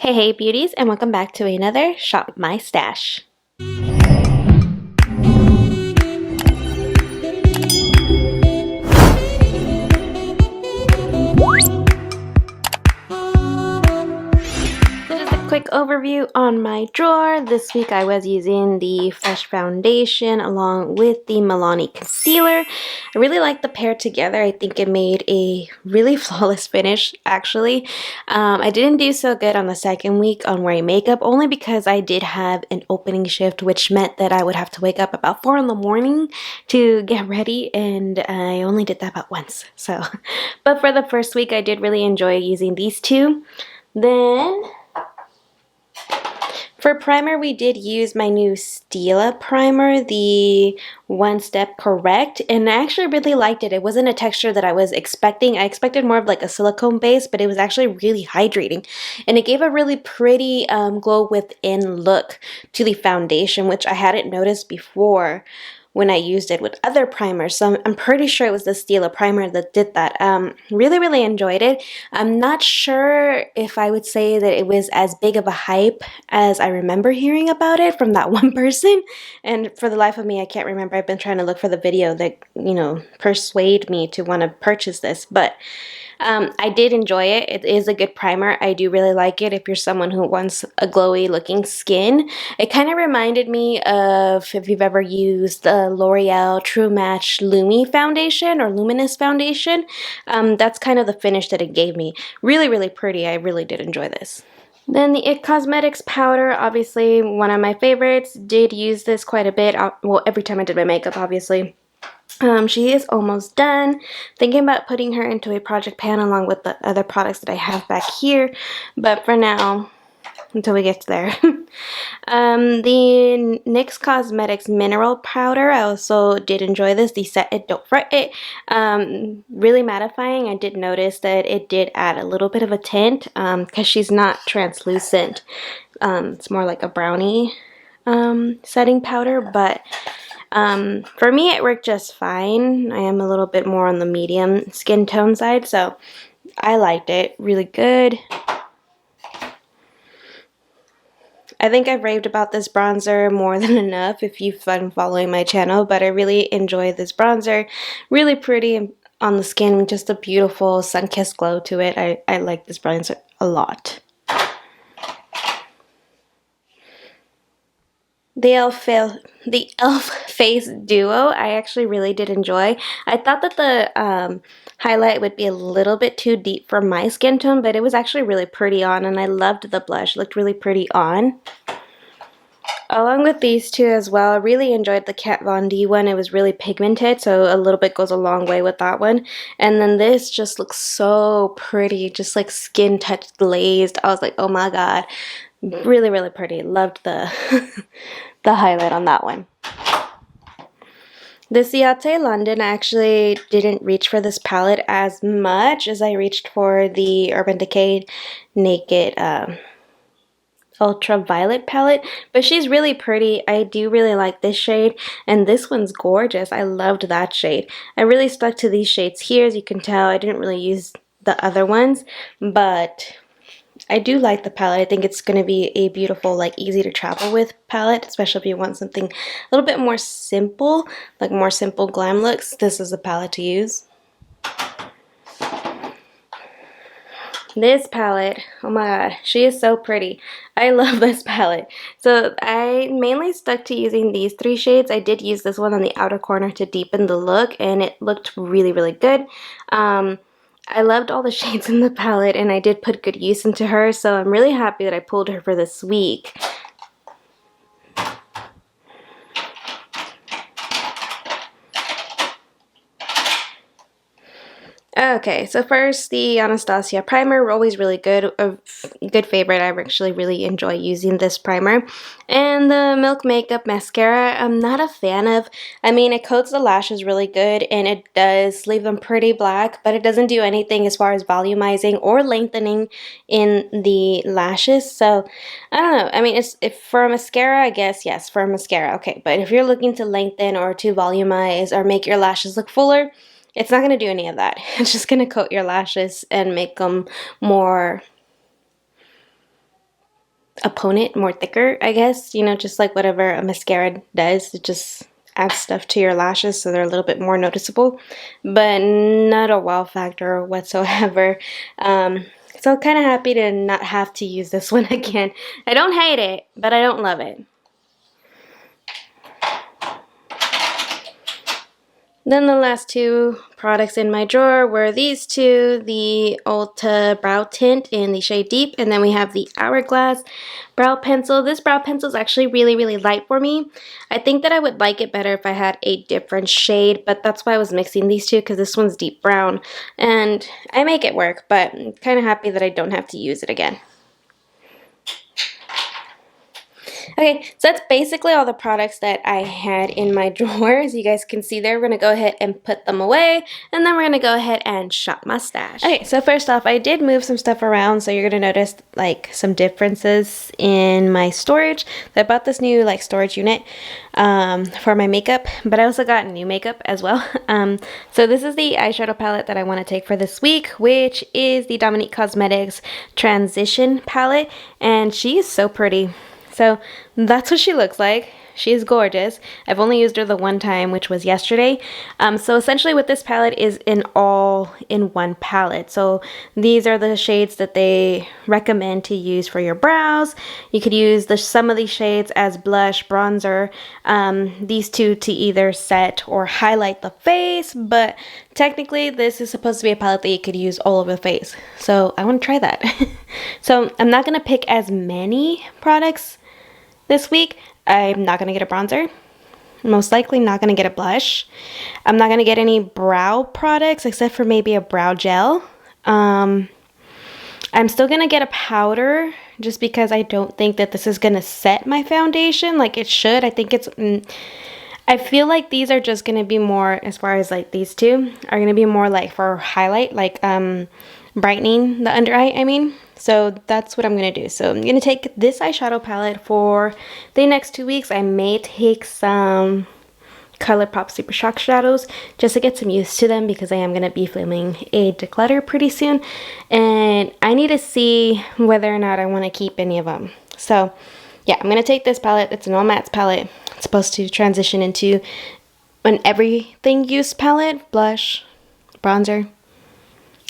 Hey beauties, and welcome back to another Shop with My Stash. So just a quick overview on my drawer. This week I was using the Fresh Foundation along with the Milani Concealer. I really like the pair together. I think it made a really flawless finish, actually. I didn't do so good on the second week on wearing makeup, only because I did have an opening shift, which meant that I would have to wake up about 4 in the morning to get ready, and I only did that about once. So, but for the first week, I did really enjoy using these two. Then for primer, we did use my new Stila primer, the One Step Correct, and I actually really liked it. It wasn't a texture that I was expecting. I expected more of like a silicone base, but it was actually really hydrating. And it gave a really pretty glow within look to the foundation, which I hadn't noticed before when I used it with other primers. So I'm pretty sure it was the Stila primer that did that. Really enjoyed it. I'm not sure if I would say that it was as big of a hype as I remember hearing about it from that one person. And for the life of me, I can't remember. I've been trying to look for the video that, persuade me to want to purchase this. But I did enjoy it. It is a good primer. I do really like it if you're someone who wants a glowy looking skin. It kind of reminded me of if you've ever used the L'Oreal True Match Lumi foundation or Luminous foundation. That's kind of the finish that it gave me. Really pretty. I really did enjoy this. Then the IT Cosmetics powder, obviously one of my favorites. Did use this quite a bit. Well, every time I did my makeup, obviously. She is almost done. Thinking about putting her into a project pan along with the other products that I have back here. But for now, until we get to there. The NYX Cosmetics Mineral Powder, I also did enjoy this. The Set It, Don't Fret It. Really mattifying. I did notice that it did add a little bit of a tint because she's not translucent. It's more like a brownie setting powder, but for me, it worked just fine. I am a little bit more on the medium skin tone side, so I liked it. Really good. I think I've raved about this bronzer more than enough if you've been following my channel, but I really enjoy this bronzer. Really pretty on the skin, just a beautiful sun-kissed glow to it. I like this bronzer a lot. The e.l.f. Face Duo, I actually really did enjoy. I thought that the highlight would be a little bit too deep for my skin tone, but it was actually really pretty on, and I loved the blush. It looked really pretty on. Along with these two as well, I really enjoyed the Kat Von D one. It was really pigmented, so a little bit goes a long way with that one. And then this just looks so pretty, just like skin touch glazed. I was like, oh my god. Really pretty. Loved the the highlight on that one. The Ciate London, I actually didn't reach for this palette as much as I reached for the Urban Decay Naked Ultraviolet palette, but she's really pretty. I do really like this shade, and this one's gorgeous. I loved that shade. I really stuck to these shades here. As you can tell, I didn't really use the other ones, but I do like the palette. I think it's going to be a beautiful, like, easy to travel with palette, especially if you want something a little bit more simple, like more simple glam looks. This is the palette to use. This palette, oh my god, she is so pretty. I love this palette. So I mainly stuck to using these three shades. I did use this one on the outer corner to deepen the look, and it looked really good. I loved all the shades in the palette, and I did put good use into her, so I'm really happy that I pulled her for this week. Okay, so first, the Anastasia primer, always really good, a good favorite. I actually really enjoy using this primer. And the Milk Makeup Mascara, I'm not a fan of. I mean, it coats the lashes really good, and it does leave them pretty black, but it doesn't do anything as far as volumizing or lengthening in the lashes. So, I don't know. I mean, if for a mascara, I guess, yes, for a mascara, okay. But if you're looking to lengthen or to volumize or make your lashes look fuller, it's not going to do any of that. It's just going to coat your lashes and make them more opponent more thicker, I guess. You know, just like whatever a mascara does. It just adds stuff to your lashes so they're a little bit more noticeable. But not a wow factor whatsoever. So kind of happy to not have to use this one again. I don't hate it, but I don't love it. Then the last two products in my drawer were these two, the Ulta Brow Tint in the shade Deep, and then we have the Hourglass Brow Pencil. This brow pencil is actually really, really light for me. I think that I would like it better if I had a different shade, but that's why I was mixing these two, because this one's deep brown, and I make it work, but I'm kind of happy that I don't have to use it again. Okay, so that's basically all the products that I had in my drawer. As you guys can see there, we're going to go ahead and put them away, and then we're going to go ahead and shop my stash. Okay, so first off, I did move some stuff around, so you're going to notice like some differences in my storage. I bought this new like storage unit for my makeup, but I also got new makeup as well. So this is the eyeshadow palette that I want to take for this week, which is the Dominique Cosmetics Transition palette, and she is so pretty. So that's what she looks like. She is gorgeous. I've only used her the one time, which was yesterday. So essentially what this palette is an all-in-one palette. So these are the shades that they recommend to use for your brows. You could use some of these shades as blush, bronzer. These two to either set or highlight the face. But technically this is supposed to be a palette that you could use all over the face. So I want to try that. So I'm not going to pick as many products this week. I'm not going to get a bronzer. Most likely not going to get a blush. I'm not going to get any brow products except for maybe a brow gel. I'm still going to get a powder just because I don't think that this is going to set my foundation like it should. I think it's... I feel like these are just going to be more, as far as like these two, are going to be more like for highlight, like brightening the under eye, I mean. So that's what I'm going to do. So I'm going to take this eyeshadow palette for the next 2 weeks. I may take some ColourPop Super Shock shadows just to get some use to them because I am going to be filming a declutter pretty soon. And I need to see whether or not I want to keep any of them. So yeah, I'm going to take this palette. It's an all mattes palette. It's supposed to transition into an everything use palette. Blush, bronzer,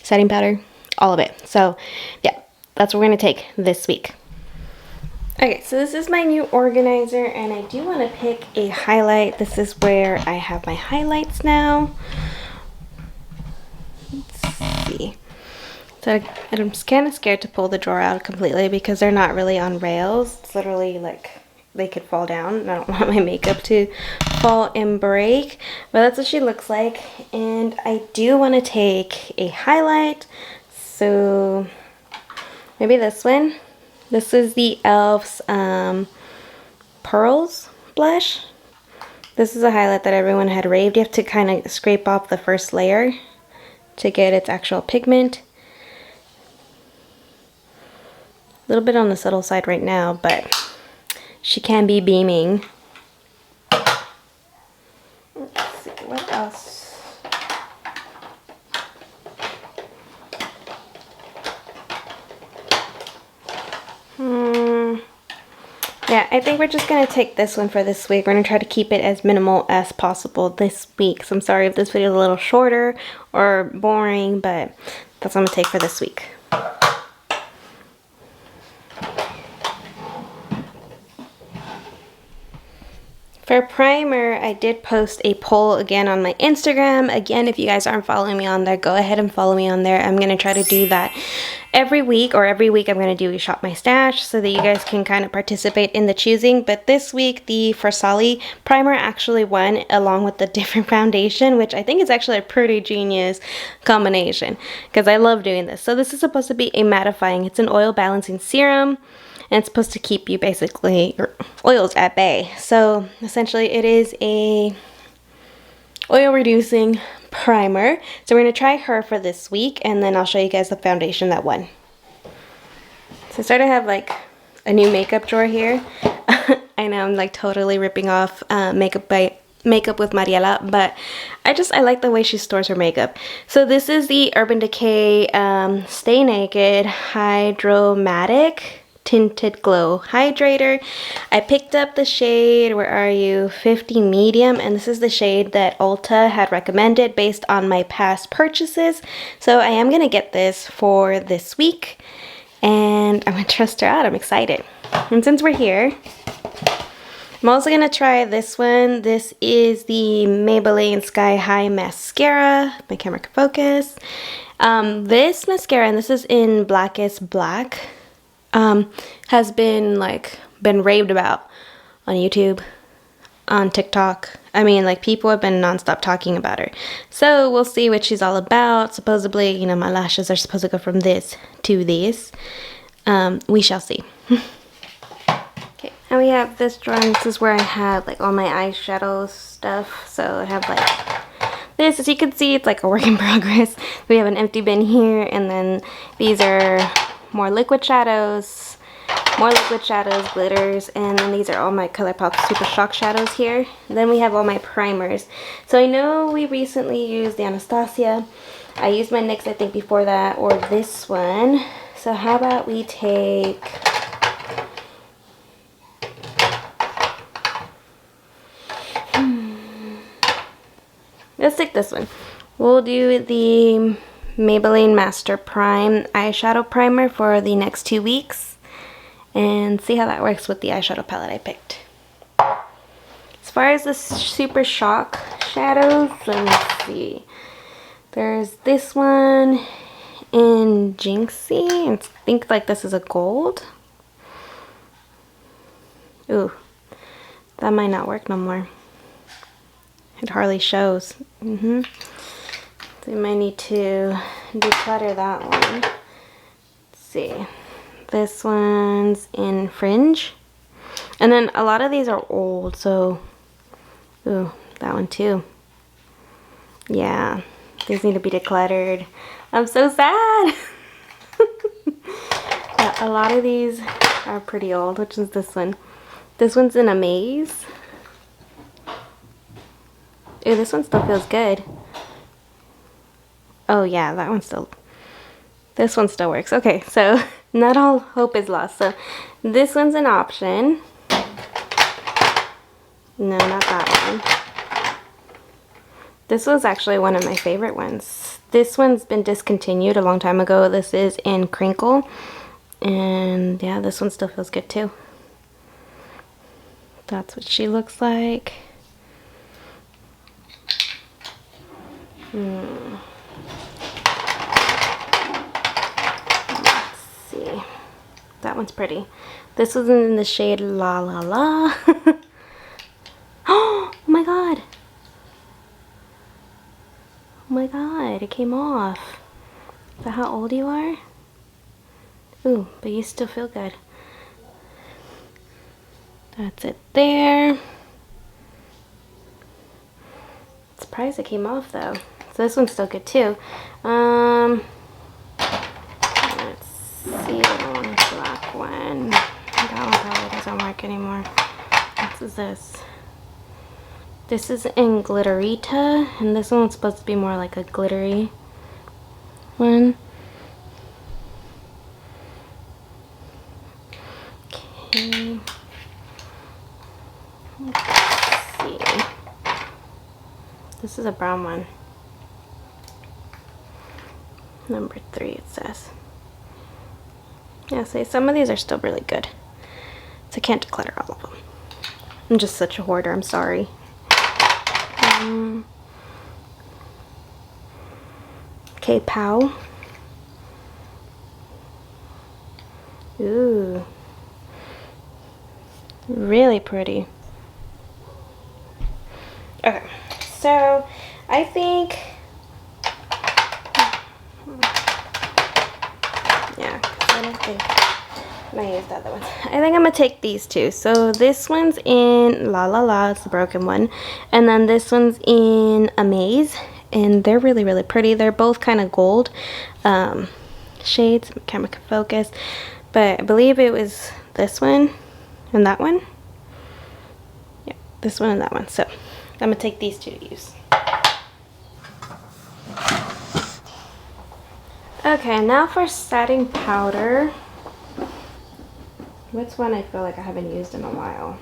setting powder, all of it. So yeah. That's what we're going to take this week. Okay, so this is my new organizer, and I do want to pick a highlight. This is where I have my highlights now. Let's see. So I'm kind of scared to pull the drawer out completely because they're not really on rails. It's literally like they could fall down, and I don't want my makeup to fall and break. But that's what she looks like, and I do want to take a highlight. So... maybe this one. This is the e.l.f.'s Pearls blush. This is a highlight that everyone had raved. You have to kind of scrape off the first layer to get its actual pigment. A little bit on the subtle side right now, but she can be beaming. Let's see, what else? Yeah, I think we're just going to take this one for this week. We're going to try to keep it as minimal as possible this week. So I'm sorry if this video is a little shorter or boring, but that's what I'm going to take for this week. For primer, I did post a poll again on my Instagram. Again, if you guys aren't following me on there, go ahead and follow me on there. I'm going to try to do that every week, or every week I'm going to do a Shop My Stash so that you guys can kind of participate in the choosing. But this week, the Versali primer actually won along with the different foundation, which I think is actually a pretty genius combination because I love doing this. So this is supposed to be a mattifying. It's an oil balancing serum. And it's supposed to keep you basically your oils at bay. So essentially it is a oil reducing primer. So we're going to try her for this week, and then I'll show you guys the foundation that won. So I started to have like a new makeup drawer here. I know I'm like totally ripping off Makeup with Mariela, but I like the way she stores her makeup. So this is the Urban Decay Stay Naked Hydromatic Tinted Glow Hydrator. I picked up the shade, where are you, 50 medium, and this is the shade that Ulta had recommended based on my past purchases. So I am gonna get this for this week, and I'm gonna trust her out. I'm excited. And since we're here, I'm also gonna try this one. This is the Maybelline Sky High Mascara. My camera can focus. This mascara, and this is in Blackest Black, has been raved about on YouTube, on TikTok. I mean, like, people have been nonstop talking about her. So we'll see what she's all about. Supposedly, you know, my lashes are supposed to go from this to this. We shall see. Okay, and we have this drawer, and this is where I have like all my eyeshadow stuff. So I have like this, as you can see, it's like a work in progress. We have an empty bin here, and then these are more liquid shadows, glitters, and then these are all my ColourPop Super Shock shadows here. And then we have all my primers. So I know we recently used the Anastasia. I used my NYX, I think, before that, or this one. So how about we take... Let's take this one. We'll do the Maybelline Master Prime eyeshadow primer for the next 2 weeks and see how that works with the eyeshadow palette I picked. As far as the Super Shock shadows, let me see. There's this one in Jinxie. I think like this is a gold. Ooh, that might not work no more. It hardly shows. So we might need to declutter that one. Let's see. This one's in Fringe. And then a lot of these are old, so... Ooh, that one too. Yeah, these need to be decluttered. I'm so sad! Yeah, a lot of these are pretty old. Which is this one? This one's in Amaze. Ooh, this one still feels good. Oh yeah, that one still... This one still works. Okay, so not all hope is lost. So this one's an option. No, not that one. This was actually one of my favorite ones. This one's been discontinued a long time ago. This is in Crinkle. And yeah, this one still feels good too. That's what she looks like. Let's see. That one's pretty. This was in the shade La La La. Oh my god. Oh my god, it came off. Is that how old you are? Ooh, but you still feel good. That's it there. Surprised it came off though. So this one's still good too. Let's see the black one. That one probably doesn't work anymore. What is this? This is in Glitterita, and this one's supposed to be more like a glittery one. Okay. Let's see. This is a brown one. Number 3 it says. Yeah, see, some of these are still really good. So I can't declutter all of them. I'm just such a hoarder, I'm sorry. Okay, Pow. Ooh. Really pretty. Okay, so I think, yeah, I don't think I'm gonna use the other one. I think I'm gonna take these two. So this one's in La La La, it's the broken one, and then this one's in Amaze, and they're really, really pretty. They're both kind of gold shades. My camera can focus, but I believe it was this one and that one. Yeah, this one and that one. So I'm gonna take these two to use. Okay, now for setting powder. What's one I feel like I haven't used in a while?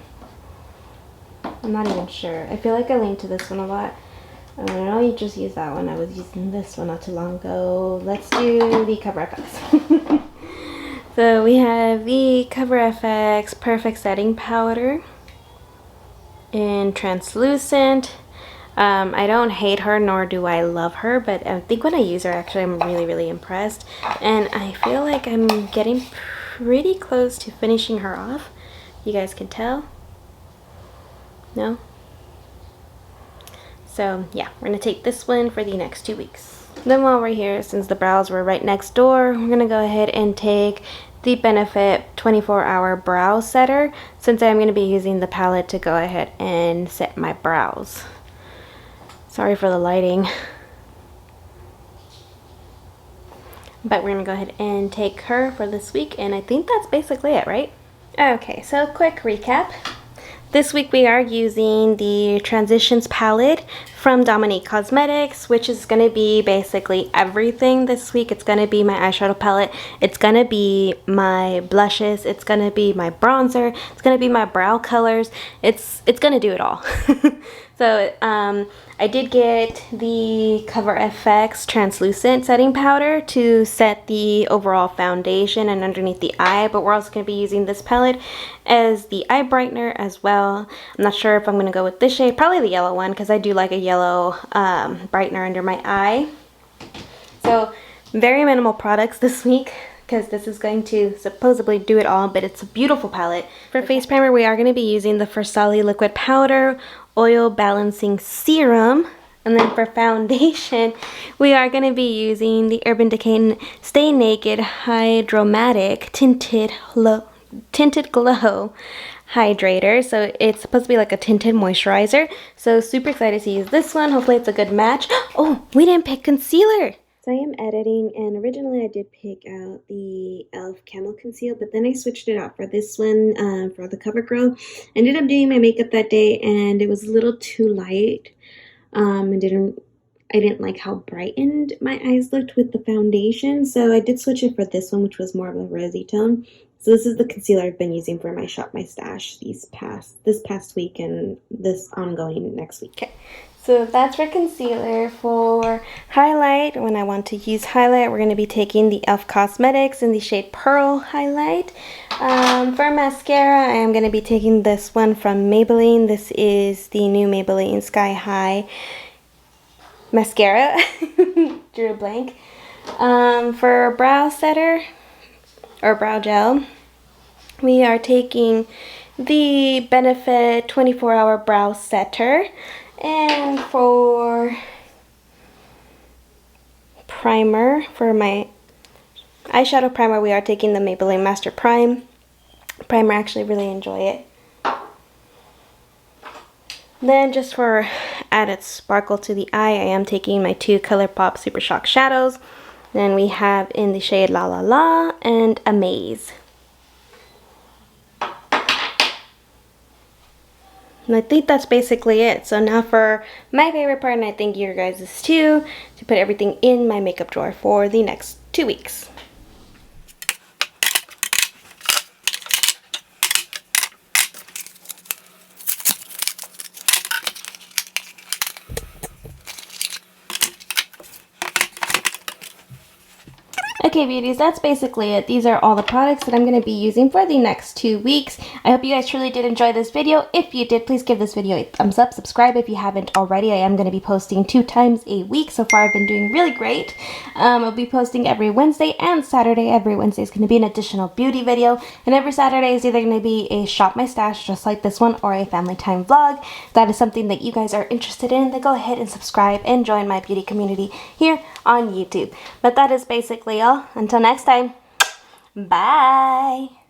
I'm not even sure. I feel like I lean to this one a lot. I don't know, you just use that one. I was using this one not too long ago. Let's do the Cover FX. So we have the Cover FX Perfect Setting Powder in translucent. I don't hate her, nor do I love her, but I think when I use her, actually, I'm really impressed. And I feel like I'm getting pretty close to finishing her off. You guys can tell. No? So yeah, we're gonna take this one for the next 2 weeks. Then while we're here, since the brows were right next door, we're gonna go ahead and take the Benefit 24-Hour Brow Setter, since I'm gonna be using the palette to go ahead and set my brows. Sorry for the lighting. But we're gonna go ahead and take her for this week, and I think that's basically it, right? Okay, so quick recap. This week we are using the Transitions palette from Dominique Cosmetics, which is going to be basically everything this week. It's going to be my eyeshadow palette, it's going to be my blushes, it's going to be my bronzer, it's going to be my brow colors, it's going to do it all. So I did get the Cover FX translucent setting powder to set the overall foundation and underneath the eye, but we're also going to be using this palette as the eye brightener as well. I'm not sure if I'm going to go with this shade, probably the yellow one, because I do like a yellow brightener under my eye. So very minimal products this week, because this is going to supposedly do it all, but it's a beautiful palette. For face primer, we are going to be using the Versali Liquid Powder Oil Balancing Serum. And then for foundation, we are going to be using the Urban Decay Stay Naked Hydromatic Tinted Glow Hydrator. So it's supposed to be like a tinted moisturizer. So super excited to use this one. Hopefully it's a good match. Oh, we didn't pick concealer. So I am editing, and originally I did pick out the e.l.f. Camo Conceal, but then I switched it out for this one, for the CoverGirl. I ended up doing my makeup that day, and it was a little too light. I didn't like how brightened my eyes looked with the foundation, so I did switch it for this one, which was more of a rosy tone. So this is the concealer I've been using for my Shop My Stash this past week and this ongoing next week. Okay. So that's for concealer. For highlight, when I want to use highlight, we're going to be taking the e.l.f. Cosmetics in the shade Pearl Highlight. For mascara, I am going to be taking this one from Maybelline. This is the new Maybelline Sky High Mascara. Drew a blank. For brow setter, or brow gel, we are taking the Benefit 24-Hour Brow Setter. And for primer, for my eyeshadow primer, we are taking the Maybelline Master Prime primer. I actually really enjoy it. Then just for added sparkle to the eye, I am taking my two ColourPop Super Shock shadows. Then we have in the shade La La La and Amaze. And I think that's basically it. So now for my favorite part, and I think your guys' too, to put everything in my makeup drawer for the next 2 weeks. Okay, beauties, that's basically it. These are all the products that I'm going to be using for the next 2 weeks. I hope you guys truly did enjoy this video. If you did, please give this video a thumbs up. Subscribe if you haven't already. I am going to be posting 2 times a week. So far, I've been doing really great. I'll be posting every Wednesday and Saturday. Every Wednesday is going to be an additional beauty video. And every Saturday is either going to be a Shop My Stash, just like this one, or a family time vlog. If that is something that you guys are interested in, then go ahead and subscribe and join my beauty community here on YouTube. But that is basically all. Until next time, bye!